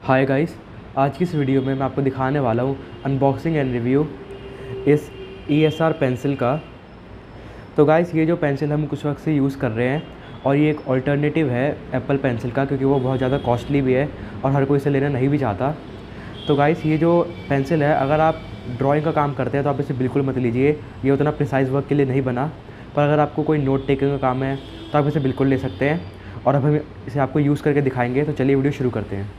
Hi guys, आज की इस वीडियो में मैं आपको दिखाने वाला हूँ अनबॉक्सिंग एंड रिव्यू इस ESR पेंसिल का। तो गाइस, ये जो पेंसिल हम कुछ वक्त से यूज़ कर रहे हैं और ये एक ऑल्टरनेटिव है एप्पल पेंसिल का, क्योंकि वो बहुत ज़्यादा कॉस्टली भी है और हर कोई इसे लेना नहीं भी चाहता। तो गाइस, ये जो पेंसिल है, अगर आप ड्राइंग का काम करते हैं तो आप इसे बिल्कुल मत लीजिए। ये उतना प्रिसाइज वर्क के लिए नहीं बना, पर अगर आपको कोई नोट टेकिंग का काम है तो आप इसे बिल्कुल ले सकते हैं। और अब हम इसे आपको यूज़ करके दिखाएंगे। तो चलिए वीडियो शुरू करते हैं।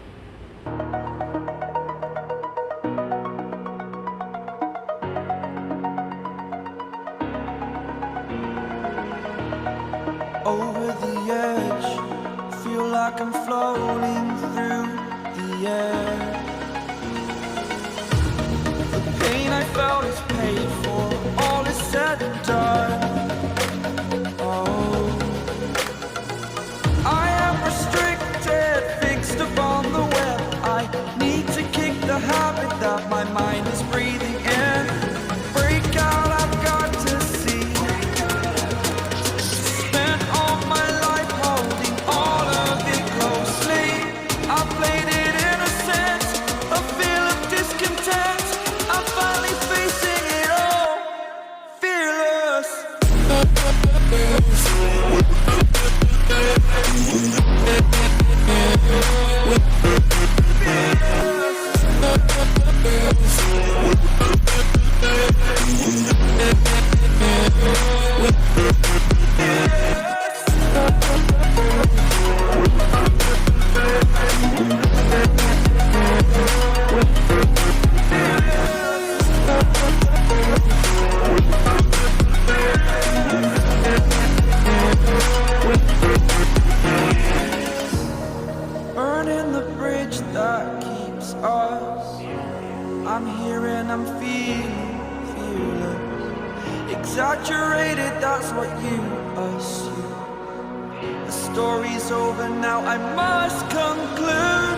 Over the edge, feel like I'm floating through the air. The pain I felt is paid for, all is said and done. Oh, I am restricted, fixed upon the web. I need to kick the habit that my mind is breathing in. Break out, I've got to see. Burning the bridge that keeps us. I'm here and I'm feeling fearless. Exaggerated, that's what you assume. The story's over now, I must conclude.